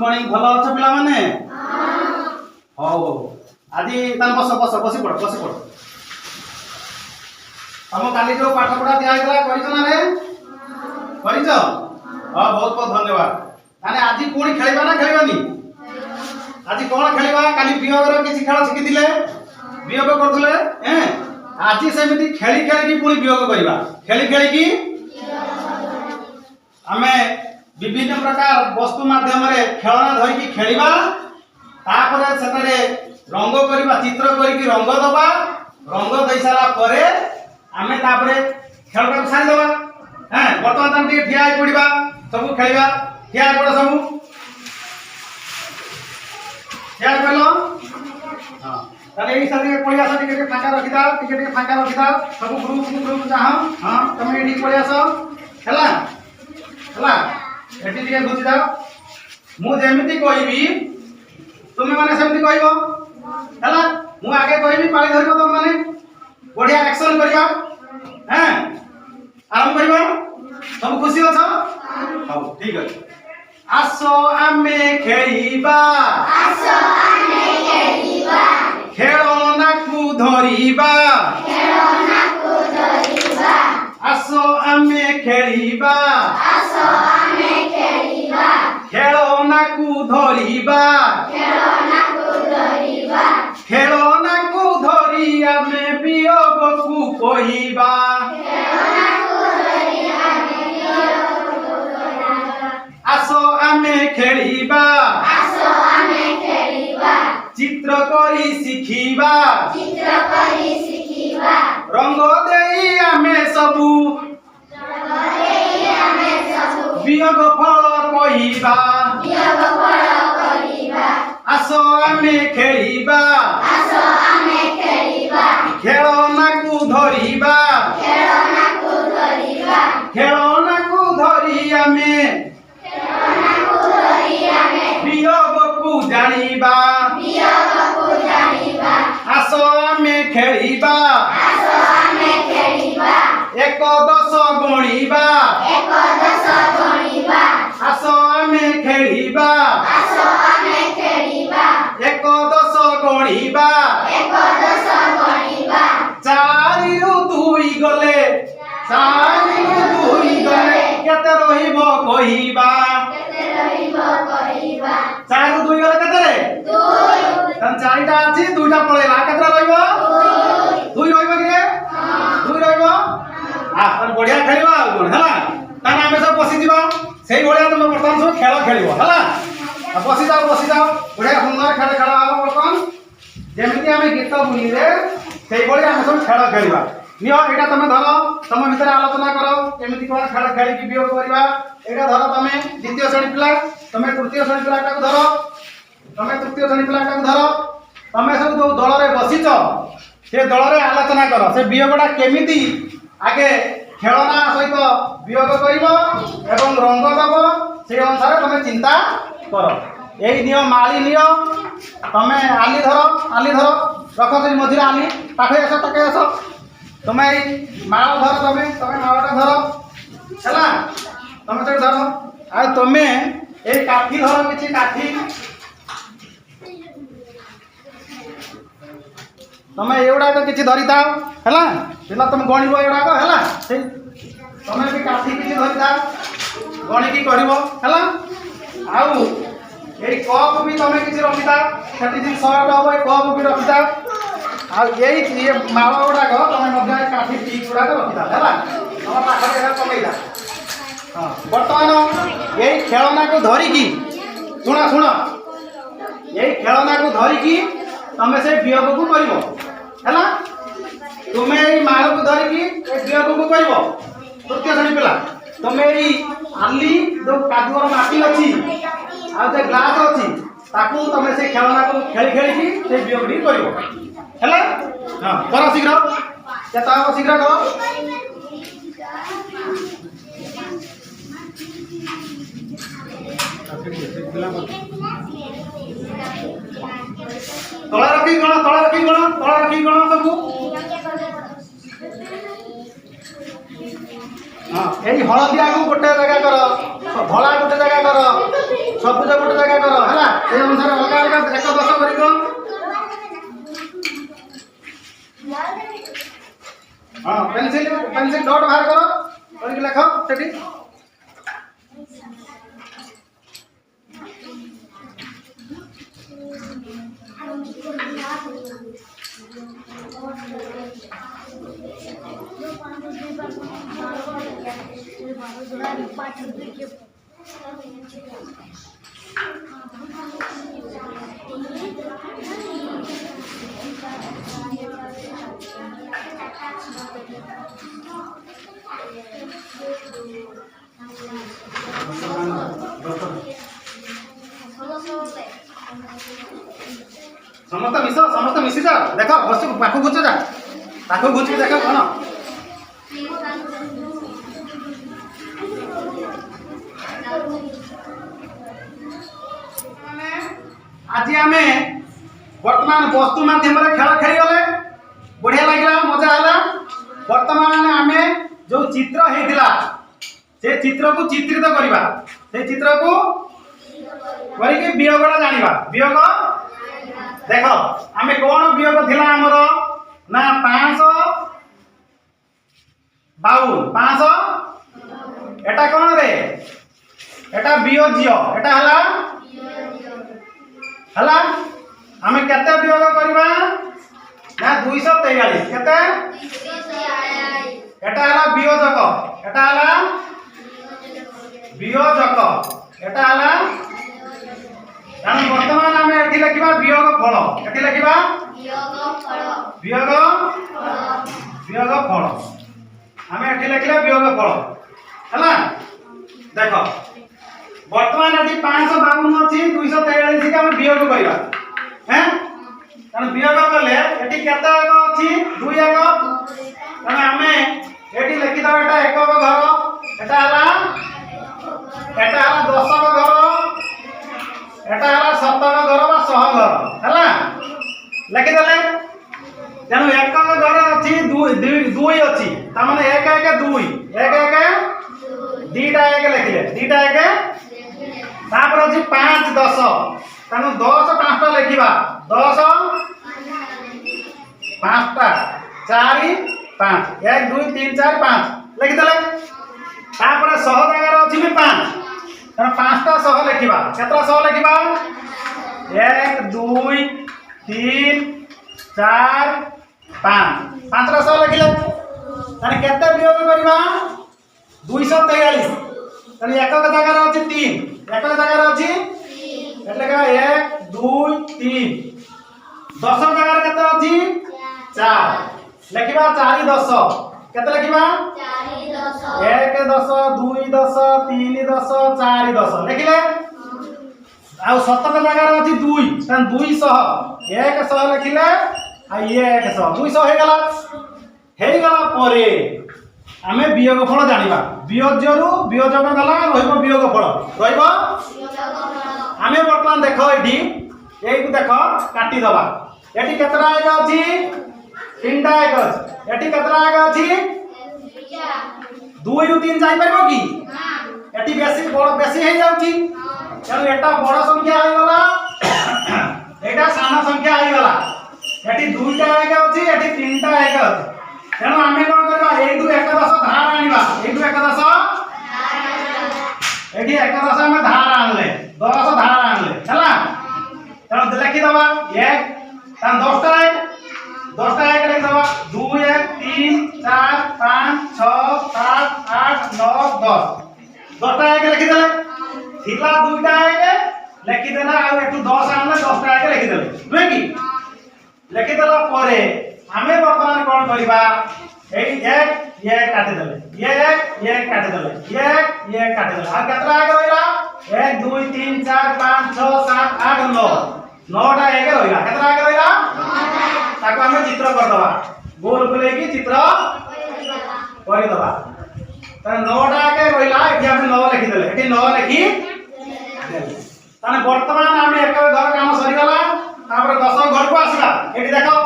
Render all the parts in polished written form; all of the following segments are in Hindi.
मॉर्निंग भल अच्छ पिला माने हां हो आज तान बस बस बसी पड़ हम काली जो पाठ पढ़ा दिया गला करिस ना रे करिस हां बहुत बहुत धन्यवाद माने आज कोणी खेलबा ना खेलबानी आज कोन खेलबा काली बियोगर किछि खेल शिखितिले बियोग करथले हैं आज सेमिति खेली खेली की पुणी बियोग करबा खेली खेली की हमें विभिन्न प्रकार वस्तु माध्यम रे खेलना धरि की खेलिबा तापरे सेतरे रंग करबा चित्र करी की रंग दबा रंग देई सारा परे हमें तापरे खेलटा छाड़ी दबा हैं वर्तमान हम टिके ठिया पड़िबा सब खेलिबा ठिया पड़ सब ठिया पड़लो हां ताले एई साथे पळिया सा टिके फांका रखिता टिके फांका रखिता सब ग्रुप चाहो हां तुम एडी पळिया सा हला हला एटी टिके गुची जाओ मु जेमिति कहबी तुमे माने सेमिति कहबो हला मु आगे कहबी पाळी धरबो तुम माने बढ़िया एक्शन करिया हैं आरंभ करिबो सब खुशी अछ हां ठीक है आसो आमे खेलिबा खेलना को धरिबा आसो आमे खेलिबा खेलना को धरिबा खेलना को धरि आमे वियोग को कहिबा आसो आमे खेलिबा चित्र करी शिखिबा रंग देई आमे सबु वियोग फल कहिबा आसो आमे खेलिबा खेलना को धरिबा खेलना को धरि आमे वियोग को जानिबा आसो आमे खेलिबा एक दश गणिबा आसो आमे खेलिबा एक दश गणिबा चारि रु दुई गले केते रहिबो कहिबा चारि रु दुई गले केते रे तन चारिटा अछि दुईटा पळेला केते रहिबो दुई रहिबो कि रे दुई रहिबो आ तन बढ़िया खेलिबा कोन हला तन आमे सब बसी दिबा सेही बढ़िया तुम वर्तमान सब खेल खेलिबो हला बसी जाओ बढ़िया सुंदर खेल खेला आ वर्तमान जेमिति आमे गीत बुलिले सेही बढ़िया आमे सब खेल खेलिबा नियो एटा तमे धरो तम भितर आलोचना करो केमिति कोन खेल खेली की वियोग करबा एटा धरो तमे द्वितीय श्रेणी पिला तमे तृतीय श्रेणी पिला टाको धरो तमे तृतीय श्रेणी पिला टाको धरो तमे सब जो दल रे बसिच से दल रे आलोचना करो से वियोगटा केमिति आगे खेलना सहित वियोग करिवो एवं रंग दबो से अनुसार तमे चिंता करो एई नियो माली नियो तमे आली धरो रखो से मझिरे आली पाखे आसो तमे माळ धरो तमे माळटा धरो हला तमे से धरो आ तमे ए काठी धरो किछि काठी तमे एउडा को किछि धरिता हला पिला तमे गणिबो एउडा को हला तमे भी काठी किछि धरिता गणी की करिवो हला आउ ए कप भी तमे किछि रखिता सेति दिन 100 टा होय कप भी रखिता आ ये माळ गुडा को तमे मध्य काठी टी गुडा को रखिता हला हम पाखरे एरा पकेइला हां वर्तमान ये खेलना को धरि की सुना ये खेलना को धरि की तमे से वियोग को करिवो हला तुमे ई माळ को धरि की ए वियोग को करिवो तृतीय श्रेणी पिला तुमे ई आली जो कादुर माटी अछि आ जे ग्लास अछि ताकू तमे से खेलना को खेली की से वियोग डी करिवो हला हां करो शीघ्र केता शीघ्र करो तला रखी गण सब हां एई हळदिया को गोटे जगह करो भला गोटे जगह करो सबुज गोटे जगह कर है से अनुसार अलग अलग 1 10 कर हाँ पेंसिल पेंसिल डॉट बाहर करो करके लिख सेठी समस्त मिसी जा देख बस पाख घुच जा पाख घुच के देख कौन आज आम वर्तमान वस्तु माध्यम खेल खेली गले बढ़िया लगे मजा है वर्तमान आम जो चित्र होता से चित्र को चित्रित करवा से चित्र को करके वियोगटा जाना वियोग देख आम कौन वियोग थिला आमर ना 552 एटा कौन रे एटा वियोज्य एटा हला आम केते वियोग करबा ना 243 केते एटा हला वियोजक एटा हला वियोजक एटा हला वर्तमान आम एठी लिखा वियोग फल एठी लिखा वियोग फल आम एठी लिखला वियोग फल है देख वर्तमान एठी 552 अच्छी 243 के आम वियोग करवा हैं कारण वियोग कले एठी केते एक अच्छी 2 एक कारण आम एठी लिखि दबा एटा एकक घर एटा हला 10 घर एटा हला 7 घर बा 100 घर है लिखिदे तेणु एकक घर अच्छी 2 अच्छी तार 1 1 2 1 1 2टा 1 लिखिले 2टा 1 तापर अच्छी 5 10 तेणु 10 5टा लिखा 10 5टा 4 5 1 2 3 4 5 लिखिदे तापर 100 जगह अच्छी 5 तेणु 5टा 100 लिखा केतरा 100 लिखा 1 2 3 4 5 5टा 100 लिखिले ताने केते वियोग करबा 243 ताने एकक जगह अछि 3 एकक जगह अछि એટલે કે 1 2 3 10 जगह केते अछि 4 लिखिबा 4 10 केते लिखिबा 4 10 1 10 2 10 3 10 4 10 लिखिले आ 7 जगह अछि 2 तान 200 100 लिखिले आ ये 100 200 हे गला परे आमे वियोग फल जानिबा वियोज्यरु वियोजक गला रहइबो वियोग फल रहइबो आमे वर्तमान देखो एठी एई को देखो काटी दबा एठी केतरा एक अछि 3टा एक अछि एठी केतरा एक अछि 2 रु 3 जाई परबो की एठी बेसी हे जाउची तेनु एटा बड़ संख्या आइ गला एटा साना संख्या आइ गला एठी 2टा एक अछि एठी 3टा एक अछि तेणु आम कौन करवा 1 2 1 10 धार आनिबा 1 2 1 10 एठी 1 10 आम धार आनले 10 धार आनले हला तेणु लिखि दबा 1 तान 10टा 1 लिखि दबा 2 1 3 4 5 6 7 8 9 10 10टा 1 लिखि देले थिला 2टा 1 लिखि देला आ एठू 10 आनले 10टा 1 लिखि देले नुहे की लिखि देला परे आमे वर्तमान कौन करबा ये काटे देले ये काटे देले ये काटे देले आ केतरा आगे रहिला 1 2 3 4 5 6 7 8 9 9टा आगे रहिला केतरा आगे रहिला 9टा ताको हमें चित्र कर दबा गोल बुले की चित्र कर दबा त 9टा आगे रहिला एठी हम 9 लिखि देले एठी 9 लिखि ताने वर्तमान आमे एक घर काम सरी गला तापर 10 घर को आसीबा एठी देखो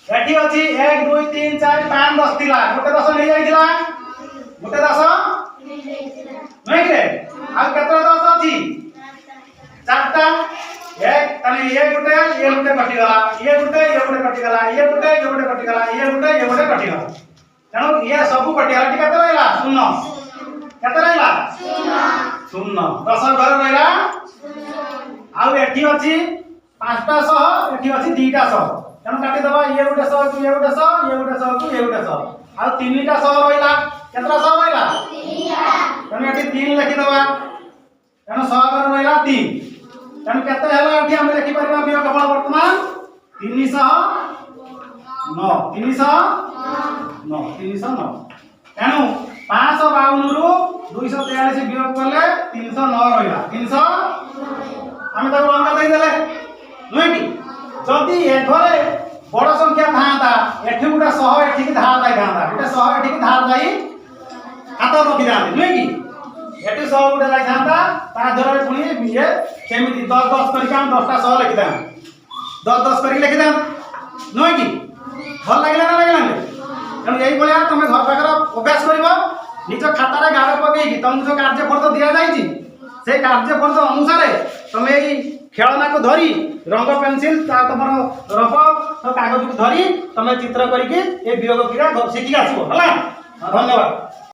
एठी अछि 1 2 3 4 5 10 थिला गोटे 10 नै जाइथिला गोटे 10 नै जाइथिला नै रे आ केतरा 10 ये गुटे कटिगला ये गुटे कटिगला ये गुटे कटिगला ये गुटे कटिगला तेणु ये सब कटिगला टी केते रहला शून्य केते रहला शून्य 10 घर रहला आउ एठी अछि 5टा 100 एठी अछि 2टा 100 तेणु काटी दबा ये गुटे 100 तू ये गुटे 100 ये गुटे 100 तू ये गुटे 100 आउ 3टा 100 रहला केतरा 100 रहला 3टा तेणु एठी 3 लिखि दबा तेणु 100 घर रहला 3 तेणु केते हला एठी हम लिखि परिबा वियोग फल वर्तमान 309 तेणु 552 रु 243 वियोग कले 309 रहला 300 हम ताको अंक दे देले नुई कि जदी ए घरे बड़ संख्या थांता एठी गुटा 100 एठी की धार जाई थांता गुटा 100 एठी की धार जाई खाता रखि दांते नुई कि एठी 100 गुटा जाई थांता ता धरे पुनी ये केमिति 10 10 करिका हम 10टा 100 लिखि दां 10 10 करि लिखि दां नुई कि भल लागला ना लागला तेणु यही भलिया तुम घर पाखर अभ्यास करिवो निज खाता रे गाड़ पकई कि तुमको जो कार्यफल दिया जाई से कार्यफल अनुसार तुम यही खेलना को धरी रंग पेंसिल तुम रफ तो कागज को धरी तुम चित्र करके ये वियोग क्रिया शिखी आसो है धन्यवाद।